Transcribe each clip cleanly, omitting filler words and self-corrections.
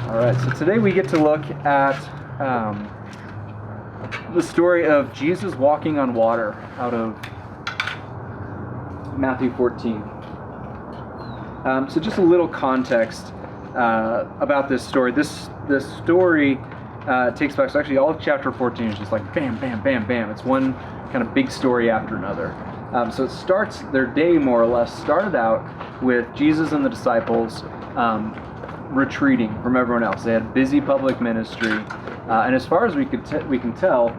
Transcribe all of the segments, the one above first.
All right, so today we get to look at the story of Jesus walking on water out of Matthew 14. So just a little context about this story. This story takes place, actually all of chapter 14 is just like bam, bam, bam, bam. It's one kind of big story after another. So it starts, their day more or less started out with Jesus and the disciples retreating from everyone else. They had busy public ministry, and as far as we can tell,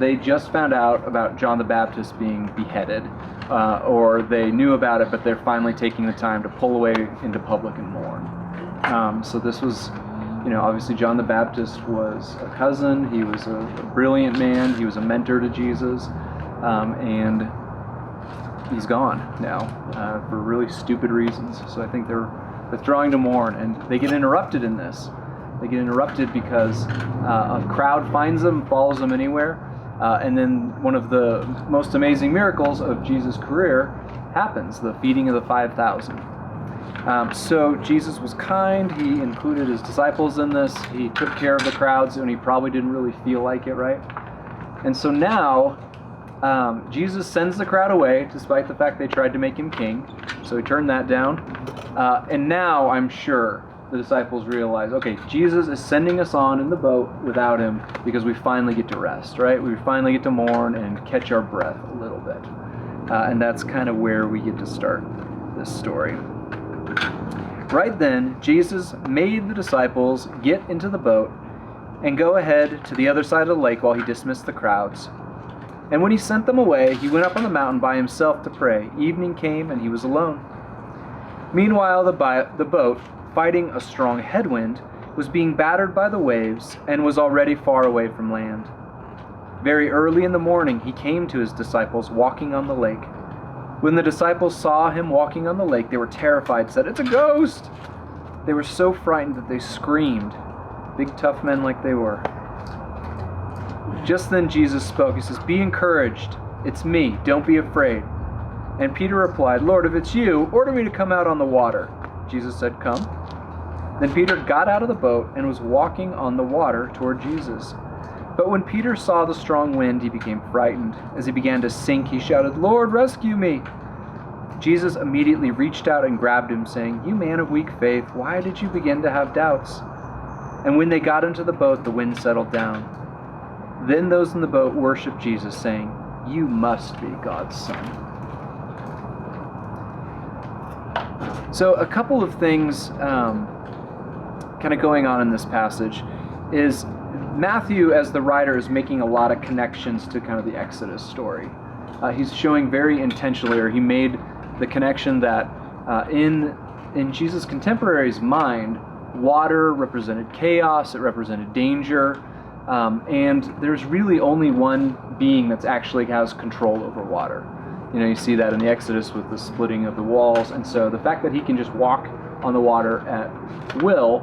they just found out about John the Baptist being beheaded, or they knew about it, but they're finally taking the time to pull away into public and mourn. So this was, obviously John the Baptist was a cousin. He was a brilliant man. He was a mentor to Jesus, and he's gone now for really stupid reasons. So I think they're withdrawing to mourn, and they get interrupted in this. They get interrupted because a crowd finds them, follows them anywhere, and then one of the most amazing miracles of Jesus' career happens, the feeding of the 5,000. So Jesus was kind. He included his disciples in this. He took care of the crowds when he probably didn't really feel like it, right? And so now Jesus sends the crowd away, despite the fact they tried to make him king. So he turned that down. And now I'm sure the disciples realize, okay, Jesus is sending us on in the boat without him because we finally get to rest, right? We finally get to mourn and catch our breath a little bit. And that's kind of where we get to start this story. Right then, Jesus made the disciples get into the boat and go ahead to the other side of the lake while he dismissed the crowds. And when he sent them away, he went up on the mountain by himself to pray. Evening came, and he was alone. Meanwhile, the boat, fighting a strong headwind, was being battered by the waves and was already far away from land. Very early in the morning, he came to his disciples walking on the lake. When the disciples saw him walking on the lake, they were terrified, said, "It's a ghost!" They were so frightened that they screamed, big tough men like they were. Just then Jesus spoke. He says, "Be encouraged. It's me. Don't be afraid." And Peter replied, "Lord, if it's you, order me to come out on the water." Jesus said, "Come." Then Peter got out of the boat and was walking on the water toward Jesus. But when Peter saw the strong wind, he became frightened. As he began to sink, he shouted, "Lord, rescue me!" Jesus immediately reached out and grabbed him, saying, "You man of weak faith, why did you begin to have doubts?" And when they got into the boat, the wind settled down. Then those in the boat worshiped Jesus, saying, "You must be God's Son." So a couple of things kind of going on in this passage is Matthew, as the writer, is making a lot of connections to kind of the Exodus story. He's showing very intentionally, or he made the connection that in Jesus' contemporary's mind, water represented chaos, it represented danger, and there's really only one being that's actually has control over water. You see that in the Exodus with the splitting of the walls, and so the fact that he can just walk on the water at will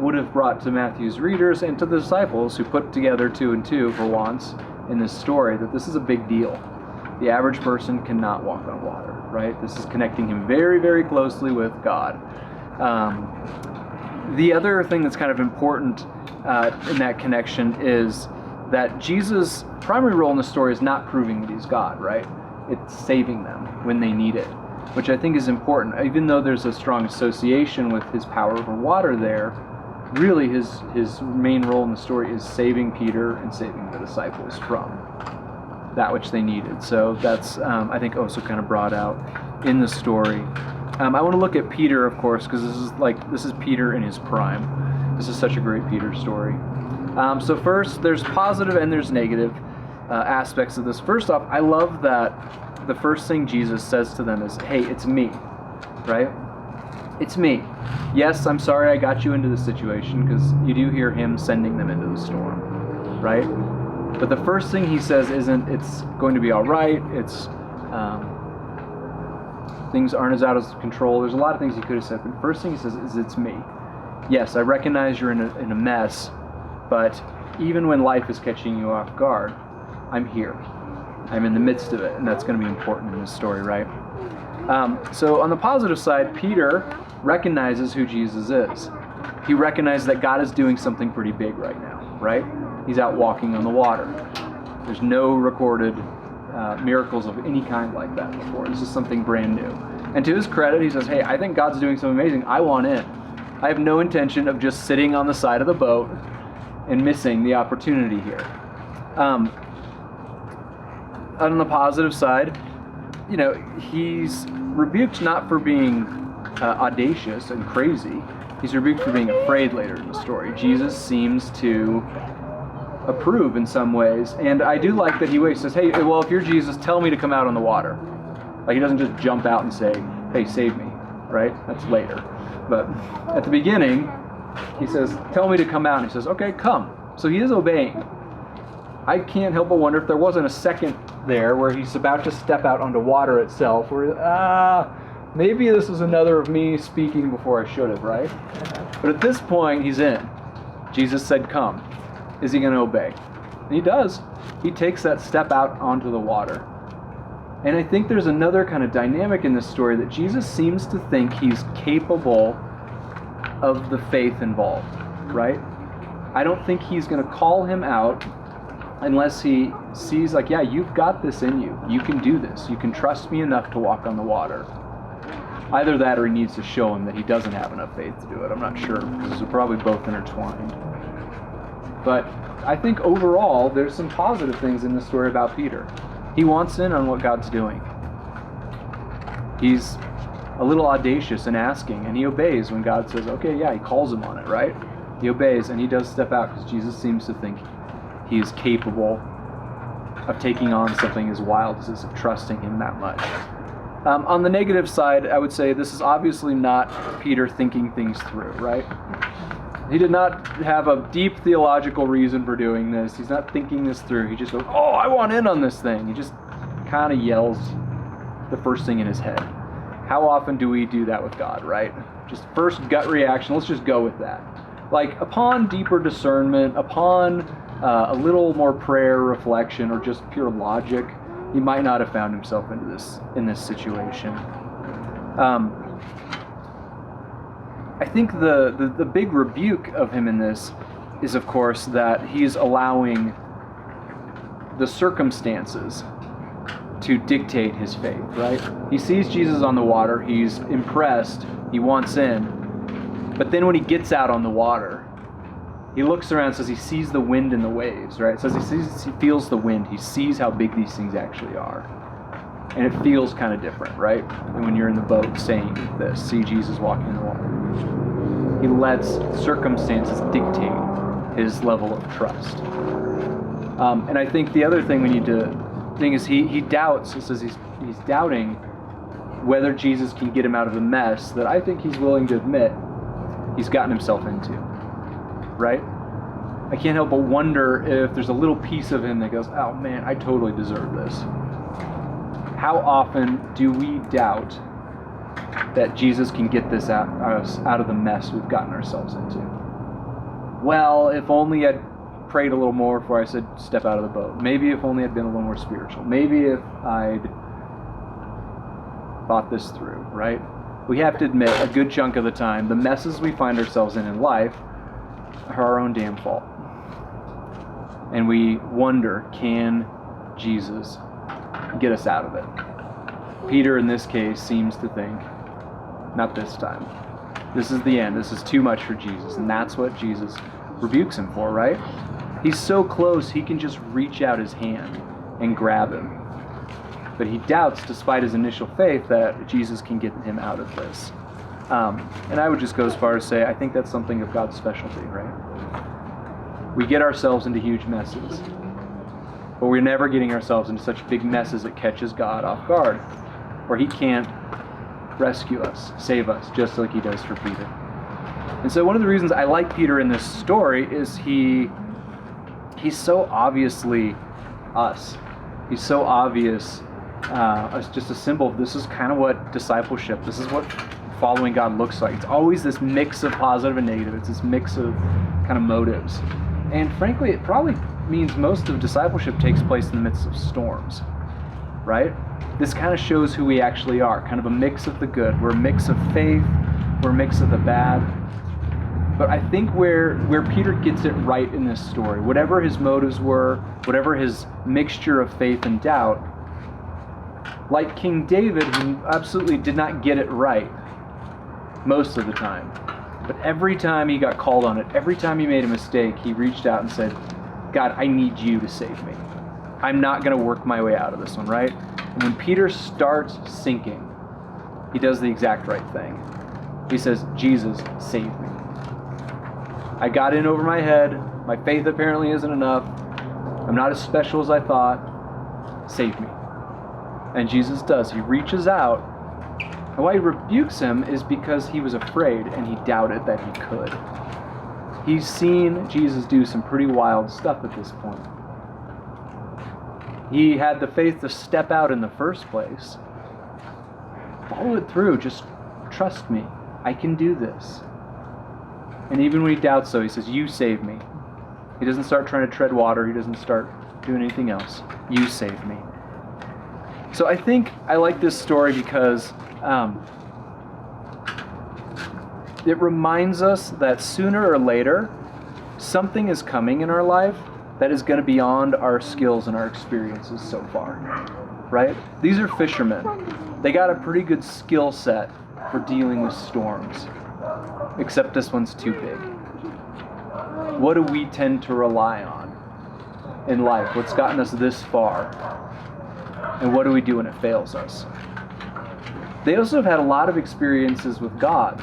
would have brought to Matthew's readers and to the disciples who put together two and two for once in this story that this is a big deal. The average person cannot walk on water, right? This is connecting him very, very closely with God. The other thing that's kind of important in that connection is that Jesus' primary role in the story is not proving that he's God, right? It's saving them when they need it, which I think is important. Even though there's a strong association with his power over water there, really his main role in the story is saving Peter and saving the disciples from that which they needed. So that's, I think, also kind of brought out in the story. I want to look at Peter, of course, because this is Peter in his prime. This is such a great Peter story. So first, there's positive and there's negative aspects of this. First off, I love that the first thing Jesus says to them is, "Hey, it's me," right? It's me. Yes, I'm sorry I got you into this situation, because you do hear him sending them into the storm, right? But the first thing he says isn't, "It's going to be all right," it's, things aren't as out of control. There's a lot of things he could have said, but the first thing he says is, "It's me. Yes, I recognize you're in a mess, but even when life is catching you off guard, I'm here. I'm in the midst of it," and that's going to be important in this story, right? So on the positive side, Peter recognizes who Jesus is. He recognizes that God is doing something pretty big right now, right? He's out walking on the water. There's no recorded miracles of any kind like that before. This is something brand new. And to his credit, he says, hey, I think God's doing something amazing. I want in. I have no intention of just sitting on the side of the boat and missing the opportunity here. On the positive side, he's rebuked not for being audacious and crazy. He's rebuked for being afraid later in the story. Jesus seems to approve in some ways, and I do like that he says, hey, well, if you're Jesus, tell me to come out on the water. Like, he doesn't just jump out and say, hey, save me, right? That's later. But at the beginning, he says, tell me to come out, and he says, okay, come. So he is obeying. I can't help but wonder if there wasn't a second there where he's about to step out onto water itself, where, maybe this is another of me speaking before I should have, right? But at this point, he's in. Jesus said, come. Is he going to obey? And he does. He takes that step out onto the water. And I think there's another kind of dynamic in this story that Jesus seems to think he's capable of the faith involved, right? I don't think he's going to call him out unless he sees, like, yeah, you've got this in you. You can do this. You can trust me enough to walk on the water. Either that or he needs to show him that he doesn't have enough faith to do it. I'm not sure, because they're probably both intertwined. But I think overall, there's some positive things in this story about Peter. He wants in on what God's doing. He's a little audacious in asking, and he obeys when God says, okay, yeah, he calls him on it, right? He obeys, and he does step out because Jesus seems to think he is capable of taking on something as wild as this, of trusting him that much. On the negative side, I would say this is obviously not Peter thinking things through, right? He did not have a deep theological reason for doing this. He's not thinking this through. He just goes, oh, I want in on this thing. He just kind of yells the first thing in his head. How often do we do that with God, right? Just first gut reaction, let's just go with that. Like, upon deeper discernment, upon a little more prayer, reflection, or just pure logic, he might not have found himself in this situation. I think the big rebuke of him in this is, of course, that he's allowing the circumstances to dictate his faith, right? He sees Jesus on the water, he's impressed, he wants in, but then when he gets out on the water, he looks around and says he sees the wind and the waves, right? It says he feels the wind, he sees how big these things actually are. And it feels kind of different, right? And when you're in the boat saying this, see Jesus walking in the water. He lets circumstances dictate his level of trust. And I think the other thing we need to think is he doubts. He says he's doubting whether Jesus can get him out of the mess that I think he's willing to admit he's gotten himself into, right? I can't help but wonder if there's a little piece of him that goes, oh man, I totally deserve this. How often do we doubt that Jesus can get this out of the mess we've gotten ourselves into? Well, if only I'd prayed a little more before I said step out of the boat. Maybe if only I'd been a little more spiritual. Maybe if I'd thought this through, right? We have to admit, a good chunk of the time, the messes we find ourselves in life are our own damn fault. And we wonder, can Jesus get us out of it? Peter, in this case, seems to think, not this time. This is the end. This is too much for Jesus. And that's what Jesus rebukes him for, right? He's so close, he can just reach out his hand and grab him. But he doubts, despite his initial faith, that Jesus can get him out of this. And I would just go as far as say, I think that's something of God's specialty, right? We get ourselves into huge messes, but we're never getting ourselves into such big messes that catches God off guard, where he can't rescue us, save us, just like he does for Peter. And so one of the reasons I like Peter in this story is he's so obviously us. He's so obvious as just a symbol of this is kind of what discipleship, this is what following God looks like. It's always this mix of positive and negative. It's this mix of kind of motives. And frankly, it probably means most of discipleship takes place in the midst of storms, right? This kind of shows who we actually are, kind of a mix of the good. We're a mix of faith, we're a mix of the bad. But I think where Peter gets it right in this story, whatever his motives were, whatever his mixture of faith and doubt, like King David, who absolutely did not get it right most of the time, but every time he got called on it, every time he made a mistake, he reached out and said, God, I need you to save me. I'm not going to work my way out of this one, right? And when Peter starts sinking, he does the exact right thing. He says, Jesus, save me. I got in over my head. My faith apparently isn't enough. I'm not as special as I thought. Save me. And Jesus does. He reaches out. And why he rebukes him is because he was afraid and he doubted that he could. He's seen Jesus do some pretty wild stuff at this point. He had the faith to step out in the first place. Follow it through. Just trust me. I can do this. And even when he doubts so, he says, you save me. He doesn't start trying to tread water. He doesn't start doing anything else. You save me. So I think I like this story because it reminds us that sooner or later, something is coming in our life that is going to be beyond our skills and our experiences so far, right? These are fishermen. They got a pretty good skill set for dealing with storms, except this one's too big. What do we tend to rely on in life? What's gotten us this far? And what do we do when it fails us? They also have had a lot of experiences with God,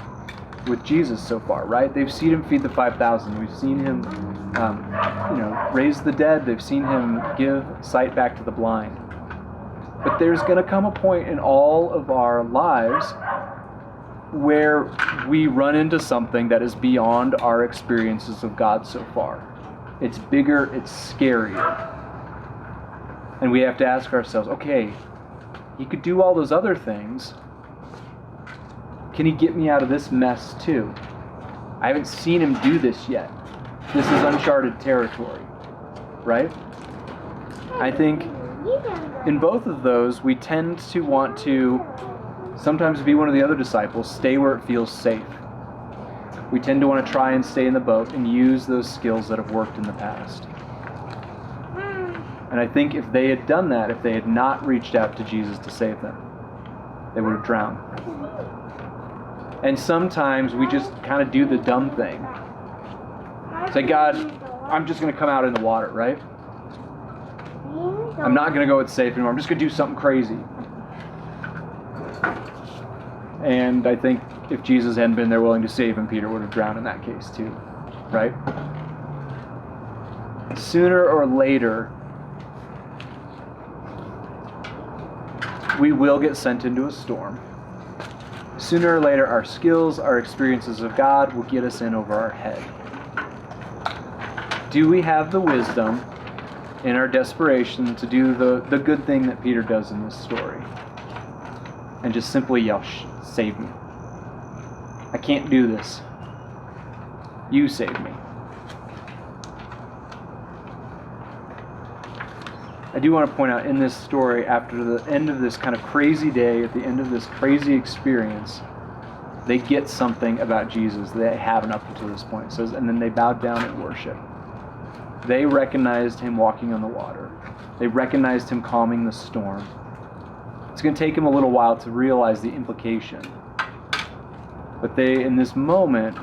with Jesus so far, right? They've seen him feed the 5,000. We've seen him, raise the dead. They've seen him give sight back to the blind. But there's going to come a point in all of our lives where we run into something that is beyond our experiences of God so far. It's bigger, it's scarier. And we have to ask ourselves, okay, he could do all those other things. Can he get me out of this mess too? I haven't seen him do this yet. This is uncharted territory, right? I think in both of those, we tend to want to sometimes be one of the other disciples, stay where it feels safe. We tend to want to try and stay in the boat and use those skills that have worked in the past. And I think if they had done that, if they had not reached out to Jesus to save them, they would have drowned. And sometimes we just kind of do the dumb thing. Say, God, I'm just going to come out in the water, right? I'm not going to go it's safe anymore. I'm just going to do something crazy. And I think if Jesus hadn't been there willing to save him, Peter would have drowned in that case too, right? Sooner or later, we will get sent into a storm. Sooner or later, our skills, our experiences of God will get us in over our head. Do we have the wisdom in our desperation to do the good thing that Peter does in this story? And just simply yell, save me. I can't do this. You save me. I do want to point out in this story, after the end of this kind of crazy day, at the end of this crazy experience, they get something about Jesus they haven't up until this point. It says, and then they bowed down in worship. They recognized him walking on the water. They recognized him calming the storm. It's going to take him a little while to realize the implication. But they, in this moment,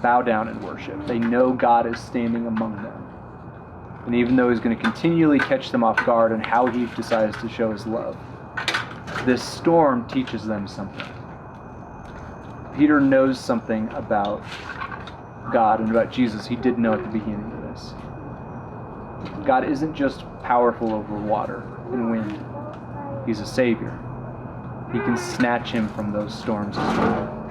bow down in worship. They know God is standing among them. And even though he's going to continually catch them off guard on how he decides to show his love, this storm teaches them something. Peter knows something about God and about Jesus he didn't know at the beginning of this. God isn't just powerful over water and wind. He's a savior. He can snatch him from those storms as well.